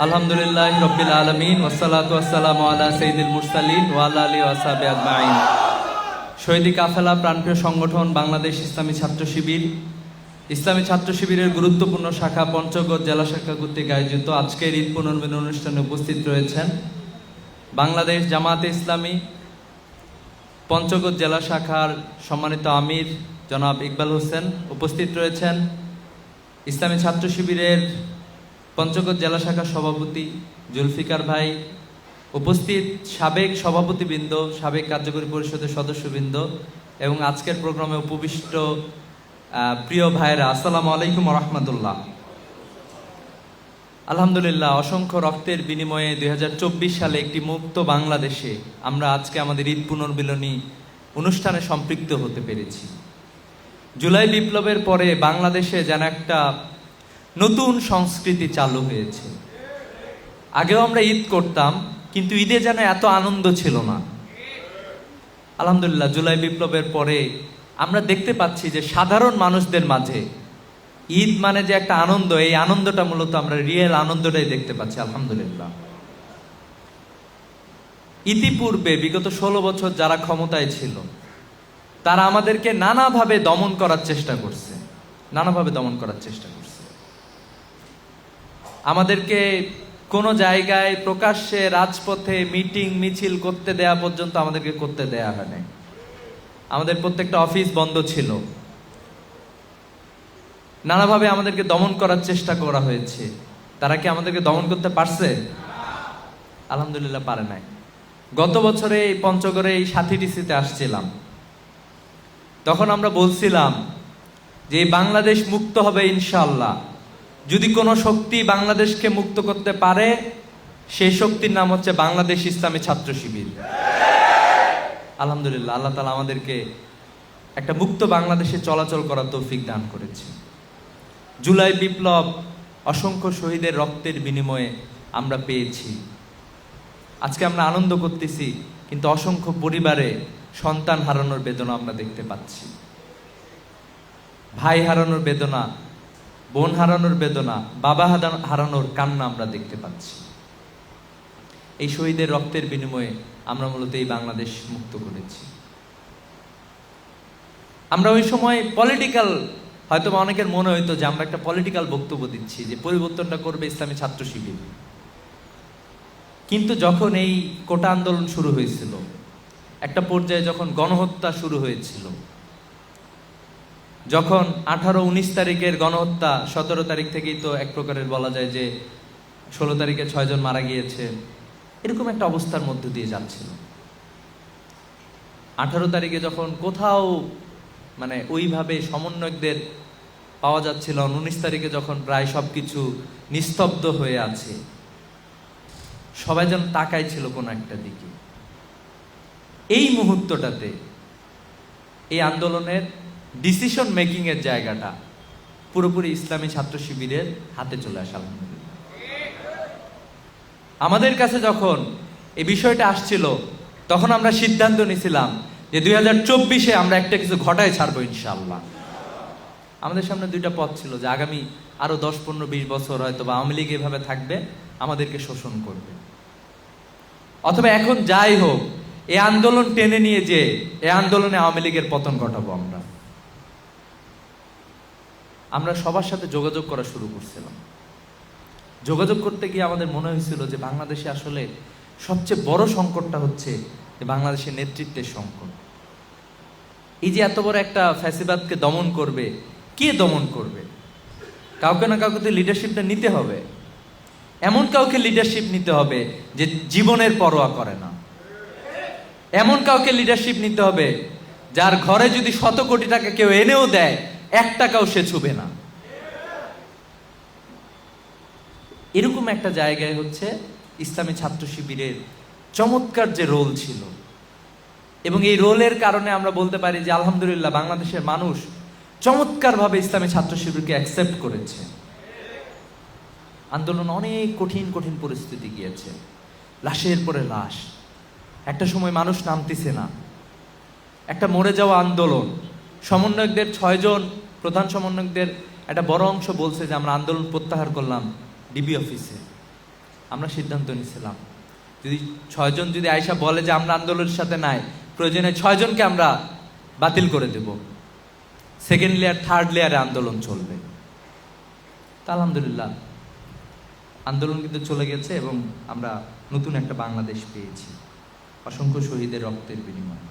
আলহামদুলিল্লাহ রব্বিল আলামিন ওয়াসসালাতু ওয়াসসালামু আলা সাইয়্যিদিল মুরসালিন ওয়া আলা আলিহি ওয়া সাহবিহি আজমাইন। শহীদি কাফেলা প্রাণপ্রিয় সংগঠন বাংলাদেশ ইসলামী ছাত্র শিবির, ইসলামী ছাত্র শিবিরের গুরুত্বপূর্ণ শাখা পঞ্চগড় জেলা শাখা কর্তৃক আয়োজিত আজকের ঈদ পুনর্মিলন অনুষ্ঠানে উপস্থিত রয়েছেন বাংলাদেশ জামায়াতে ইসলামী পঞ্চগড় জেলা শাখার সম্মানিত আমির জনাব ইকবাল হোসেন, উপস্থিত রয়েছেন ইসলামী ছাত্র শিবিরের পঞ্চগড় জেলা শাখার সভাপতি জুলফিকার ভাই, উপস্থিত সাবেক সভাপতিবৃন্দ, সাবেক কার্যকরী পরিষদের সদস্যবৃন্দ এবং আজকের প্রোগ্রামে উপবিষ্ট প্রিয় ভাইরা, আসসালামু আলাইকুম ওয়া রাহমাতুল্লাহ। আলহামদুলিল্লাহ, অসংখ্য রক্তের বিনিময়ে 2024 সালে একটি মুক্ত বাংলাদেশে আমরা আজকে আমাদের ঈদ পুনর্মিলনী অনুষ্ঠানে সম্পৃক্ত হতে পেরেছি। জুলাই বিপ্লবের পরে বাংলাদেশে যেন একটা নতুন সংস্কৃতি চালু হয়েছে। আগেও আমরা ঈদ করতাম, কিন্তু ঈদে যেন এত আনন্দ ছিল না। আলহামদুলিল্লাহ, জুলাই বিপ্লবের পরে আমরা দেখতে পাচ্ছি যে সাধারণ মানুষদের মাঝে ঈদ মানে যে একটা আনন্দ, এই আনন্দটা মূলত আমরা রিয়েল আনন্দটাই দেখতে পাচ্ছি। আলহামদুলিল্লাহ, ইতিপূর্বে বিগত 16 বছর যারা ক্ষমতায় ছিল তারা আমাদেরকে নানাভাবে দমন করার চেষ্টা করছে, আমাদেরকে কোনো জায়গায় প্রকাশ্যে রাজপথে মিটিং মিছিল করতে দেয়া পর্যন্ত আমাদেরকে করতে দেয়া হয় নাই। আমাদের প্রত্যেকটা অফিস বন্ধ ছিল, নানাভাবে আমাদেরকে দমন করার চেষ্টা করা হয়েছে। তারা কি আমাদেরকে দমন করতে পারছে? আলহামদুলিল্লাহ, পারে নাই। গত বছরে এই পঞ্চগড়ে এই সাথীটিসিতে আসছিলাম, তখন আমরা বলছিলাম যে বাংলাদেশ মুক্ত হবে ইনশাআল্লাহ। যদি কোনো শক্তি বাংলাদেশকে মুক্ত করতে পারে, সেই শক্তির নাম হচ্ছে বাংলাদেশ ইসলামী ছাত্র শিবির। আলহামদুলিল্লাহ, আল্লাহ তাআলা আমাদেরকে একটা মুক্ত বাংলাদেশে চলাচল করার তৌফিক দান করেছে। জুলাই বিপ্লব অসংখ্য শহীদের রক্তের বিনিময়ে আমরা পেয়েছি। আজকে আমরা আনন্দ করতেছি, কিন্তু অসংখ্য পরিবারে সন্তান হারানোর বেদনা আমরা দেখতে পাচ্ছি। ভাই হারানোর বেদনা, বোন হারানোর বেদনা, বাবা হারানোর কান্না আমরা দেখতে পাচ্ছি। এই শহীদের রক্তের বিনিময়ে আমরা মূলত এই বাংলাদেশ মুক্ত করেছি। আমরা ওই সময় পলিটিক্যাল, হয়তো অনেকের মনে হইতো যে আমরা একটা পলিটিক্যাল বক্তব্য দিচ্ছি, যে পরিবর্তনটা করবে ইসলামী ছাত্র শিবির। কিন্তু যখন এই কোটা আন্দোলন শুরু হয়েছিল, একটা পর্যায়ে যখন গণহত্যা শুরু হয়েছিল, যখন 18-19 তারিখের গণহত্যা, 17 তারিখ থেকেই তো এক প্রকারের বলা যায় যে 16 তারিখে 6 জন মারা গিয়েছে, এরকম একটা অবস্থার মধ্য দিয়ে যাচ্ছিল। 18 তারিখে যখন কোথাও মানে ওইভাবে সমন্বয়কদের পাওয়া যাচ্ছিল, 19 তারিখে যখন প্রায় সবকিছু নিস্তব্ধ হয়ে আছে, সবাই যেন তাকাই ছিল কোন একটা দিকে। এই মুহূর্তটাতে এই আন্দোলনের ডিসিশন মেকিং এর জায়গাটা পুরোপুরি ইসলামী ছাত্র শিবিরের হাতে চলে আসে। আলহামদুলিল্লাহ, আমাদের কাছে যখন এই বিষয়টা আসছিল, তখন আমরা সিদ্ধান্ত নিয়েছিলাম যে 2024-এ আমরা একটা কিছু ঘটায় ছাড়বো ইনশাআল্লাহ। আমাদের সামনে দুইটা পথ ছিল, যে আগামী আরো 10, 15, 20 বছর হয়তো বা আওয়ামী লীগ এভাবে থাকবে, আমাদেরকে শোষণ করবে, অথবা এখন যাই হোক এই আন্দোলন টেনে নিয়ে যে এই আন্দোলনে আওয়ামী লীগের পতন ঘটাবো। আমরা সবার সাথে যোগাযোগ করা শুরু করছিলাম। যোগাযোগ করতে গিয়ে আমাদের মনে হয়েছিল যে বাংলাদেশে আসলে সবচেয়ে বড় সংকটটা হচ্ছে যে বাংলাদেশের নেতৃত্বের সংকট। এই যে এত বড় একটা ফ্যাসিবাদকে দমন করবে, কে দমন করবে? কাউকে না কাউকে তো লিডারশিপটা নিতে হবে। এমন কাউকে লিডারশিপ নিতে হবে যে জীবনের পরোয়া করে না। এমন কাউকে লিডারশিপ নিতে হবে যার ঘরে যদি 100 কোটি টাকা কেউ এনেও দেয়, 1 টাকাও সে ছুবে না। এরকম একটা জায়গায় হচ্ছে ইসলামী ছাত্র শিবিরের চমৎকার যে রোল ছিল, এবং এই রোলের কারণে আমরা বলতে পারি যে আলহামদুলিল্লাহ বাংলাদেশের মানুষ চমৎকারভাবে ইসলামী ছাত্র শিবিরকে অ্যাকসেপ্ট করেছে। আন্দোলন অনেক কঠিন কঠিন পরিস্থিতি গিয়েছে, লাশের পরে লাশ, একটা সময় মানুষ নামতেছে না, একটা মরে যাওয়া আন্দোলন। সমন্বয়কদের 6 জন প্রধান সমন্বয়কদের একটা বড় অংশ বলছে যে আমরা আন্দোলন প্রত্যাহার করলাম ডিবি অফিসে। আমরা সিদ্ধান্ত নিয়েছিলাম যদি 6 জন যদি আয়সা বলে যে আমরা আন্দোলনের সাথে নাই, প্রয়োজনে 6 জনকে আমরা বাতিল করে দেব, সেকেন্ড লেয়ার থার্ড লেয়ারে আন্দোলন চলবে। তা আলহামদুলিল্লাহ আন্দোলন কিন্তু চলে গেছে এবং আমরা নতুন একটা বাংলাদেশ পেয়েছি অসংখ্য শহীদের রক্তের বিনিময়ে।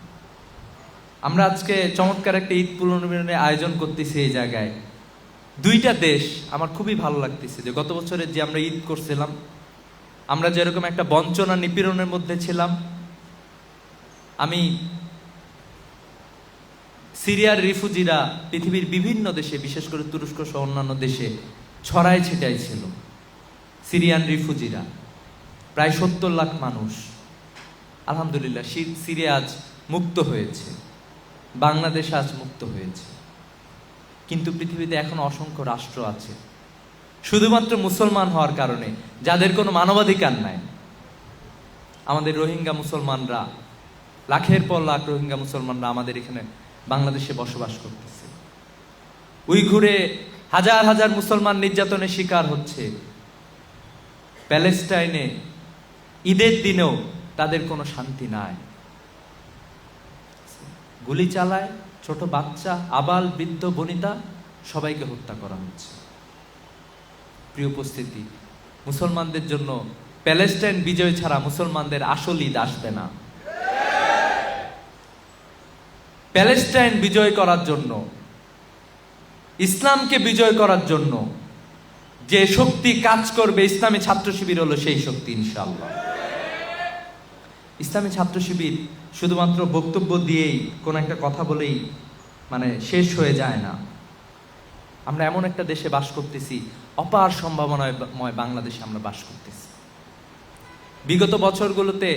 আমরা আজকে চমৎকার একটা ঈদ পুনর্মিলনের আয়োজন করতেছি এই জায়গায়। 2টা দেশ আমার খুবই ভালো লাগতেছে যে গত বছরে যে আমরা ঈদ করছিলাম, আমরা যেরকম একটা বঞ্চনা নিপীড়নের মধ্যে ছিলাম, আমি সিরিয়ার রিফিউজিরা পৃথিবীর বিভিন্ন দেশে বিশেষ করে তুরস্ক সহ অন্যান্য দেশে ছড়াই ছিটাই ছিল। সিরিয়ান রিফিউজিরা প্রায় 70 লাখ মানুষ, আলহামদুলিল্লাহ সিরিয়া আজ মুক্ত হয়েছে, বাংলাদেশ আজ মুক্ত হয়েছে। কিন্তু পৃথিবীতে এখন অসংখ্য রাষ্ট্র আছে শুধুমাত্র মুসলমান হওয়ার কারণে যাদের কোনো মানবাধিকার নাই। আমাদের রোহিঙ্গা মুসলমানরা, লাখের পর লাখ রোহিঙ্গা মুসলমানরা আমাদের এখানে বাংলাদেশে বসবাস করতেছে। উইঘুরে হাজার হাজার মুসলমান নির্যাতনের শিকার হচ্ছে। প্যালেস্টাইনে ঈদের দিনেও তাদের কোনো শান্তি নাই, গুলি চালায়, ছোট বাচ্চা, আবাল বৃদ্ধ বনিতা সবাইকে হত্যা করা হচ্ছে। প্রিয় উপস্থিতি, মুসলমানদের জন্য প্যালেস্টাইন বিজয় ছাড়া মুসলমানদের আসল ঈদ আসবে না। প্যালেস্টাইন বিজয় করার জন্য, ইসলামকে বিজয় করার জন্য যে শক্তি কাজ করবে ইসলামী ছাত্র শিবির হলো সেই শক্তি ইনশাআল্লাহ। ইসলামী ছাত্র শিবির শুধুমাত্র বক্তব্য দিয়েই কোন একটা কথা বলেই শেষ হয়ে যায় না। আমরা এমন একটা দেশে বাস করতেছি, অপার সম্ভাবনাময় বাংলাদেশে আমরা বাস করতেছি। বিগত বছরগুলোতে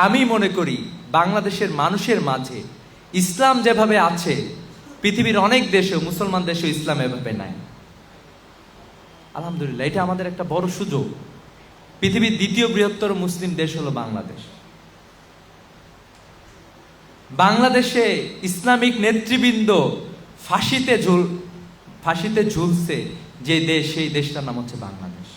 আমি মনে করি বাংলাদেশের মানুষের মাঝে ইসলাম যেভাবে আছে পৃথিবীর অনেক দেশেও, মুসলমান দেশেও ইসলাম এভাবে নাই। আলহামদুলিল্লাহ, এটা আমাদের একটা বড় সুযোগ। পৃথিবীর 2য় বৃহত্তর মুসলিম দেশ হলো বাংলাদেশ। বাংলাদেশে ইসলামিক নেতৃবৃন্দ ফাঁসিতে ঝুলছে যে দেশ, সেই দেশটার নাম হচ্ছে বাংলাদেশ।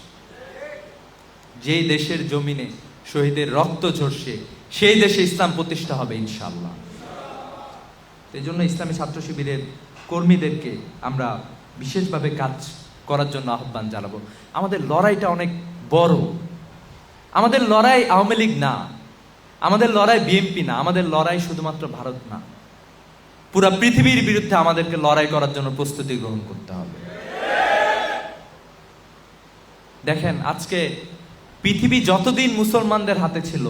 যেই দেশের জমিনে শহীদের রক্ত ঝরছে সেই দেশে ইসলাম প্রতিষ্ঠা হবে ইনশাআল্লাহ। এই জন্য ইসলামী ছাত্র শিবিরের কর্মীদেরকে আমরা বিশেষভাবে কাজ করার জন্য আহ্বান জানাবো। আমাদের লড়াইটা অনেক বড়। আমাদের লড়াই আওয়ামী লীগ না, আমাদের লড়াই বিএনপি না, আমাদের লড়াই শুধুমাত্র ভারত না, পুরা পৃথিবীর বিরুদ্ধে আমাদেরকে লড়াই করার জন্য প্রস্তুতি গ্রহণ করতে হবে। দেখেন, আজকে পৃথিবী যতদিন মুসলমানদের হাতে ছিল,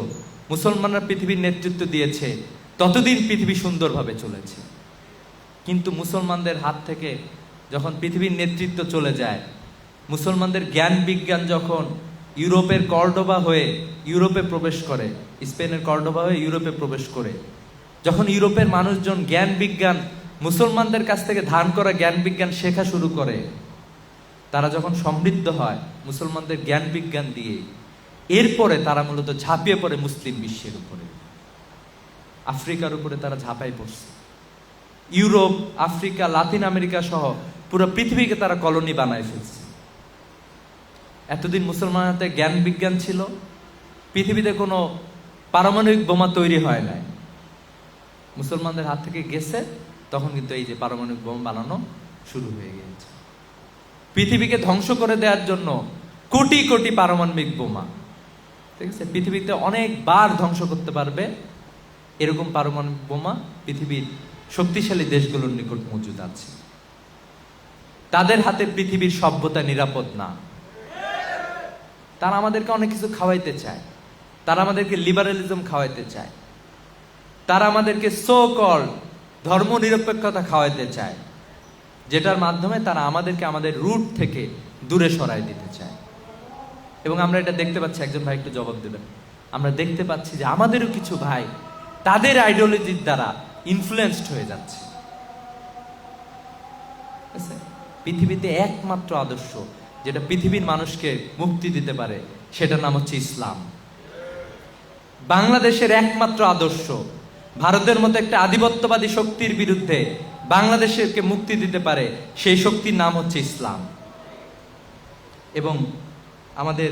মুসলমানরা পৃথিবীর নেতৃত্ব দিয়েছে, ততদিন পৃথিবী সুন্দরভাবে চলেছে। কিন্তু মুসলমানদের হাত থেকে যখন পৃথিবীর নেতৃত্ব চলে যায়, মুসলমানদের জ্ঞান বিজ্ঞান যখন ইউরোপের কর্ডোবা হয়ে ইউরোপে প্রবেশ করে, স্পেনের কর্ডোবা হয়ে ইউরোপে প্রবেশ করে, যখন ইউরোপের মানুষজন জ্ঞান বিজ্ঞান মুসলমানদের কাছ থেকে ধার করা জ্ঞান বিজ্ঞান শেখা শুরু করে, তারা যখন সমৃদ্ধ হয় মুসলমানদের জ্ঞান বিজ্ঞান দিয়ে, এরপরে তারা মূলত ঝাঁপিয়ে পড়ে মুসলিম বিশ্বের উপরে, আফ্রিকার উপরে তারা ঝাঁপাই পড়ছে। ইউরোপ, আফ্রিকা, লাতিন আমেরিকা সহ পুরো পৃথিবীকে তারা কলোনি বানায় ফেলছে। এতদিন মুসলমানের হাতে জ্ঞান বিজ্ঞান ছিল, পৃথিবীতে কোনো পারমাণবিক বোমা তৈরি হয় নাই। মুসলমানদের হাত থেকে গেছে, তখন কিন্তু এই যে পারমাণবিক বোমা বানানো শুরু হয়ে গিয়েছে। পৃথিবীকে ধ্বংস করে দেওয়ার জন্য কোটি কোটি পারমাণবিক বোমা, ঠিক আছে, পৃথিবীতে অনেকবার ধ্বংস করতে পারবে এরকম পারমাণবিক বোমা পৃথিবীর শক্তিশালী দেশগুলোর নিকট মজুদ আছে। তাদের হাতে পৃথিবীর সভ্যতা নিরাপদ না। তারা আমাদেরকে অনেক কিছু খাওয়াইতে চায়, তারা আমাদেরকে লিবারালিজম খাওয়াইতে চায়, তারা আমাদেরকে সো কল ধর্ম নিরপেক্ষতা খাওয়াইতে চায়, যেটার মাধ্যমে তারা আমাদেরকে আমাদের রুট থেকে দূরে সরাই দিতে চায়। এবং আমরা এটা দেখতে পাচ্ছি, একজন ভাই একটু জবাব দেবেন, আমরা দেখতে পাচ্ছি যে আমাদেরও কিছু ভাই তাদের আইডিওলজির দ্বারা ইনফ্লুয়েন্সড হয়ে যাচ্ছে। পৃথিবীতে একমাত্র আদর্শ যেটা পৃথিবীর মানুষকে মুক্তি দিতে পারে, সেটার নাম হচ্ছে ইসলাম। বাংলাদেশের একমাত্র আদর্শ ভারতের মতো একটা আধিপত্যবাদী শক্তির বিরুদ্ধে বাংলাদেশকে মুক্তি দিতে পারে, সেই শক্তির নাম হচ্ছে ইসলাম। এবং আমাদের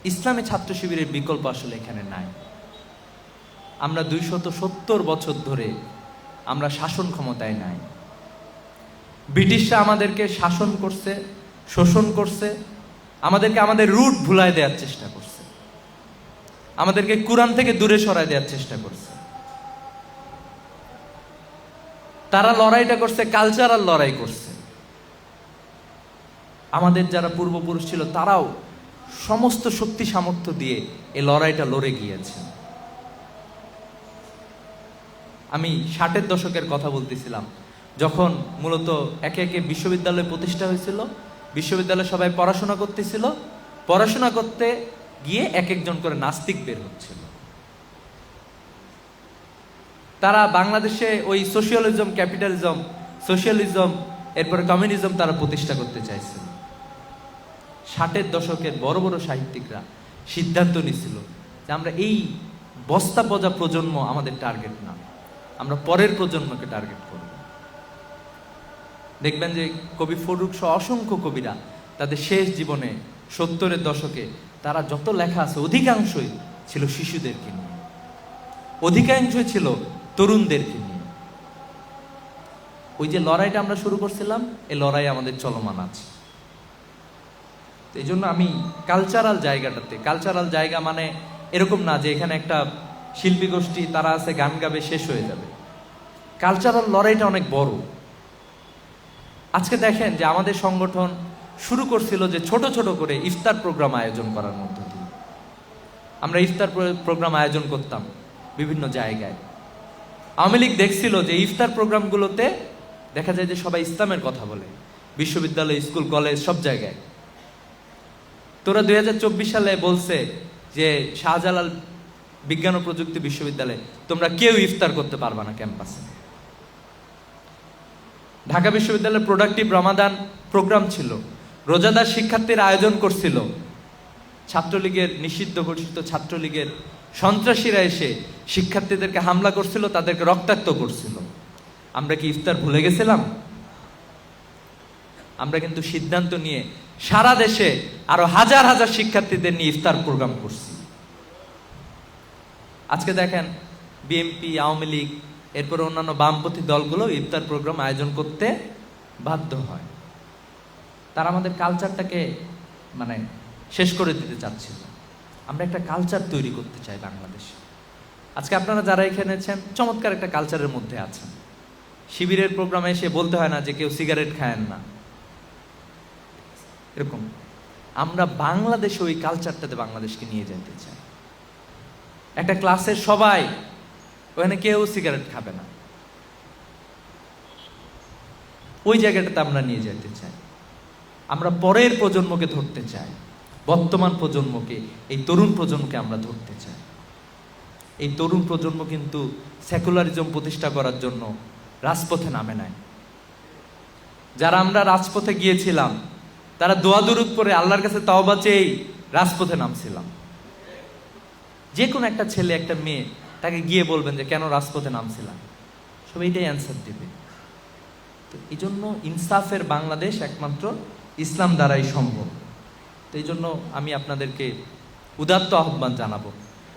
ইসলামী ছাত্র শিবিরের বিকল্প আসলে এখানে নাই। আমরা 270 বছর ধরে আমরা শাসন ক্ষমতায় নাই। ব্রিটিশরা আমাদেরকে শাসন করছে, শোষণ করছে, আমাদেরকে আমাদের রুট ভুলায় দেওয়ার চেষ্টা করছে, আমাদেরকে কুরআন থেকে দূরে সরায় দেওয়ার চেষ্টা করছে। তারা লড়াইটা করছে, কালচারাল লড়াই করছে। আমাদের যারা পূর্বপুরুষ ছিল তারাও সমস্ত শক্তি সামর্থ্য দিয়ে এই লড়াইটা লড়ে গিয়েছে। আমি 60-এর দশকের কথা বলতেছিলাম, যখন মূলত একে একে বিশ্ববিদ্যালয় প্রতিষ্ঠা হয়েছিল, বিশ্ববিদ্যালয়ে সবাই পড়াশোনা করতেছিল, পড়াশোনা করতে গিয়ে এক একজন করে নাস্তিক বের হচ্ছিল। তারা বাংলাদেশে ওই সোশিয়ালিজম, ক্যাপিটালিজম, সোশিয়ালিজম, এরপরে কমিউনিজম তারা প্রতিষ্ঠা করতে চাইছিল। 60-এর দশকের বড় বড় সাহিত্যিকরা সিদ্ধান্ত নিছিল যে আমরা এই বস্তা পচা প্রজন্ম আমাদের টার্গেট না, আমরা পরের প্রজন্মকে টার্গেট করব। দেখবেন যে কবি ফরুক সহ অসংখ্য কবিরা তাদের শেষ জীবনে 70-এর দশকে তারা যত লেখা আছে অধিকাংশই ছিল শিশুদেরকে নিয়ে, অধিকাংশই ছিল তরুণদেরকে নিয়ে। ওই যে লড়াইটা আমরা শুরু করছিলাম, এই লড়াই আমাদের চলমান আছে। এই জন্য আমি কালচারাল জায়গাটাতে, কালচারাল জায়গা মানে এরকম না যে এখানে একটা শিল্পী গোষ্ঠী তারা আছে গান গাবে শেষ হয়ে যাবে। কালচারাল লড়াইটা অনেক বড়। আজকে দেখেন যে আমাদের সংগঠন শুরু করছিল যে ছোট ছোট করে ইফতার প্রোগ্রাম আয়োজন করার মধ্য দিয়ে। আমরা ইফতার প্রোগ্রাম আয়োজন করতাম বিভিন্ন জায়গায়। আওয়ামী লীগ দেখছিল যে ইফতার প্রোগ্রামগুলোতে দেখা যায় যে সবাই ইসলামের কথা বলে, বিশ্ববিদ্যালয়, স্কুল, কলেজ, সব জায়গায়। তোরা 2024 সালে বলছে যে শাহজালাল বিজ্ঞান ও প্রযুক্তি বিশ্ববিদ্যালয়ে তোমরা কেউ ইফতার করতে পারবা না ক্যাম্পাসে। ঢাকা বিশ্ববিদ্যালয়ের প্রোডাক্টিভ রমাদান প্রোগ্রাম ছিল, রোজাদার শিক্ষার্থীর আয়োজন করছিল। ছাত্রলীগের নিষিদ্ধ ঘোষিত ছাত্রলীগের সন্ত্রাসীরা এসে শিক্ষার্থীদেরকে হামলা করছিল, তাদেরকে রক্তাক্ত করছিল। আমরা কি ইফতার ভুলে গেছিলাম? আমরা কিন্তু সিদ্ধান্ত নিয়ে সারা দেশে আরো হাজার হাজার শিক্ষার্থীদের নিয়ে ইফতার প্রোগ্রাম করছি। আজকে দেখেন বিএনপি, আওয়ামী লীগ, এরপর অন্যান্য বামপন্থী দলগুলো ইফতার প্রোগ্রাম আয়োজন করতে বাধ্য হয়। তারা আমাদের কালচারটাকে মানে শেষ করে দিতে চাচ্ছিল। আমরা একটা কালচার তৈরি করতে চাই বাংলাদেশে। আজকে আপনারা যারা এখানে আছেন চমৎকার একটা কালচারের মধ্যে আছেন। শিবিরের প্রোগ্রামে এসে বলতে হয় না যে কেউ সিগারেট খায়েন না, এরকম। আমরা বাংলাদেশে ওই কালচারটাতে বাংলাদেশকে নিয়ে যেতে চাই। একটা ক্লাসের সবাই, ওখানে কেউ সিগারেট খাবে না, ওই জায়গাটাতে আমরা নিয়ে যেতে চাই। আমরা পরের প্রজন্মকে ধরতে চাই, বর্তমান প্রজন্মকে, এই তরুণ প্রজন্মকে আমরা ধরতে চাই। এই তরুণ প্রজন্ম কিন্তু সেকুলারিজম প্রতিষ্ঠা করার জন্য রাজপথে নামে নাই। যারা আমরা রাজপথে গিয়েছিলাম তারা দোয়া দুরূদ করে আল্লাহর কাছে তওবা চেয়ে রাজপথে নামছিলাম। যে কোনো একটা ছেলে, একটা মেয়ে, তাকে গিয়ে বলবেন যে কেন রাজপথে নামছিলাম, সব এইটাই অ্যান্সার দেবে। তো এই জন্য ইনসাফের বাংলাদেশ একমাত্র ইসলাম দ্বারাই সম্ভব। তো এই জন্য আমি আপনাদেরকে উদাত্ত আহ্বান জানাবো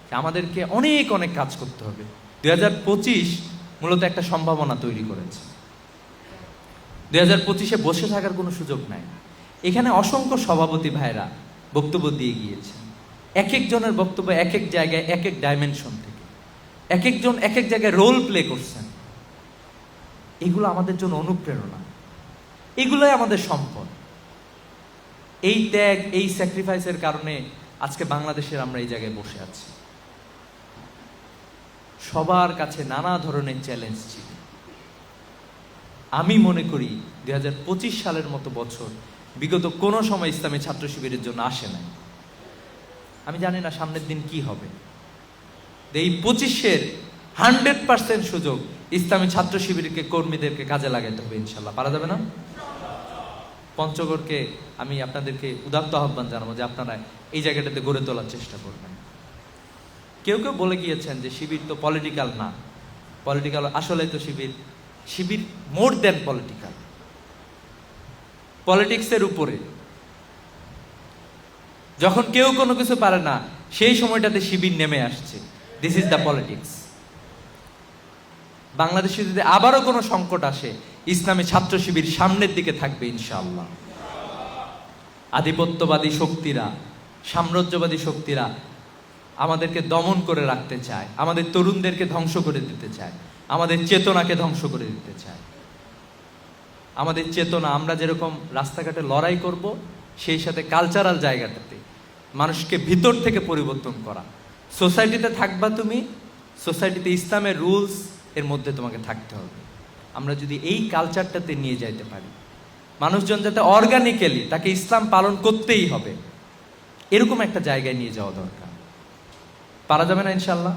যে আমাদেরকে অনেক অনেক কাজ করতে হবে। 2025 মূলত একটা সম্ভাবনা তৈরি করেছে। 2025-এ বসে থাকার কোনো সুযোগ নাই। এখানে অসংখ্য সভাপতি ভাইরা বক্তব্য দিয়ে গিয়েছে। এক একজনের বক্তব্য এক এক জায়গায়, এক এক ডাইমেনশন থেকে, এক একজন এক এক জায়গায় রোল প্লে করছেন। এগুলো আমাদের জন্য অনুপ্রেরণা, এগুলোই আমাদের সম্পদ। এই ত্যাগ, এই স্যাক্রিফাইসের কারণে আজকে বাংলাদেশের আমরা এই জায়গায় বসে আছি। সবার কাছে নানা ধরনের চ্যালেঞ্জ ছিল। আমি মনে করি 2025 সালের মতো বছর বিগত কোনো সময় ইসলামী ছাত্র শিবিরের জন্য আসে নাই। আমি জানি না সামনের দিন কি হবে। এই 25-এর 100% সুযোগ ইসলামী ছাত্র শিবিরকে, কর্মীদেরকে কাজে লাগাইতে হবে ইনশাল্লাহ। পারা যাবে না? পঞ্চগড়কে আমি আপনাদেরকে উদাত্ত আহ্বান জানাবো যে আপনারা এই জায়গাটাতে গড়ে তোলার চেষ্টা করবেন। কেউ কেউ বলে গিয়েছেন যে শিবির তো পলিটিক্যাল না। পলিটিক্যাল আসলে তো শিবির মোর দেন পলিটিক্যাল, পলিটিক্সের উপরে। যখন কেউ কোনো কিছু পারে না, সেই সময়টাতে শিবির নেমে আসছে। This is the politics. বাংলাদেশে যদি আবারও কোনো সংকট আসে, ইসলামী ছাত্র শিবির সামনের দিকে থাকবে ইনশাআল্লাহ। আধিপত্যবাদী শক্তিরা, সাম্রাজ্যবাদী শক্তিরা আমাদেরকে দমন করে রাখতে চায়, আমাদের তরুণদেরকে ধ্বংস করে দিতে চায়, আমাদের চেতনাকে ধ্বংস করে দিতে চায়। আমাদের চেতনা, আমরা যেরকম রাস্তাঘাটে লড়াই করব, সেই সাথে কালচারাল জায়গাটাতে মানুষকে ভিতর থেকে পরিবর্তন করা। সোসাইটিতে থাকবা তুমি, সোসাইটিতে ইসলামের রুলস এর মধ্যে তোমাকে থাকতে হবে। আমরা যদি এই কালচারটাতে নিয়ে যাইতে পারি, মানুষজন যাতে অর্গানিক্যালি তাকে ইসলাম পালন করতেই হবে, এরকম একটা জায়গায় নিয়ে যাওয়া দরকার। পারা যাবে না ইনশাল্লাহ?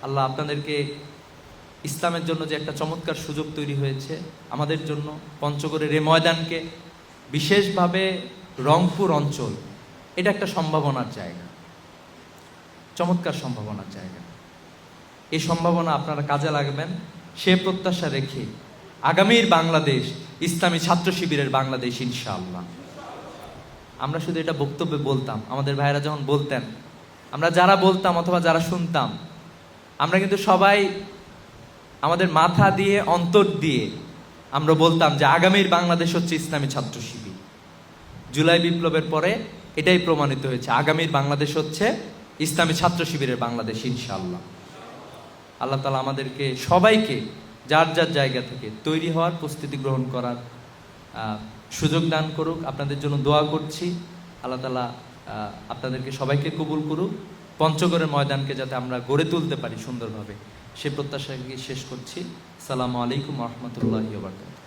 আল্লাহ আপনাদেরকে ইসলামের জন্য যে একটা চমৎকার সুযোগ তৈরি হয়েছে আমাদের জন্য, পঞ্চগড়ের এই ময়দানকে, বিশেষভাবে রংপুর অঞ্চল, এটা একটা সম্ভাবনার জায়গা, চমৎকার সম্ভাবনার জায়গা। এই সম্ভাবনা আপনারা কাজে লাগবেন, সে প্রত্যাশা রেখে আগামীর বাংলাদেশ ইসলামী ছাত্র শিবিরের বাংলাদেশ ইনশাআল্লাহ। আমরা শুধু এটা বক্তব্যে বলতাম, আমাদের ভাইয়েরা যখন বলতেন, আমরা যারা বলতাম অথবা যারা শুনতাম, আমরা কিন্তু সবাই আমাদের মাথা দিয়ে, অন্তর দিয়ে আমরা বলতাম যে আগামীর বাংলাদেশ হচ্ছে ইসলামী ছাত্র শিবির। জুলাই বিপ্লবের পরে এটাই প্রমাণিত হয়েছে, আগামীর বাংলাদেশ হচ্ছে ইসলামী ছাত্র শিবিরের বাংলাদেশ ইনশাআল্লাহ। আল্লাহ তাআলা আমাদেরকে সবাইকে যার যার জায়গা থেকে তৈরি হওয়ার, প্রস্তুতি গ্রহণ করার সুযোগ দান করুক। আপনাদের জন্য দোয়া করছি, আল্লাহ তাআলা আপনাদেরকে সবাইকে কবুল করুক। পঞ্চগড়ের ময়দানকে যাতে আমরা গড়ে তুলতে পারি সুন্দরভাবে, সে প্রত্যাশাকে শেষ করছি। আসসালামু আলাইকুম ওয়া রাহমাতুল্লাহি ওয়া বারাকাতুহু।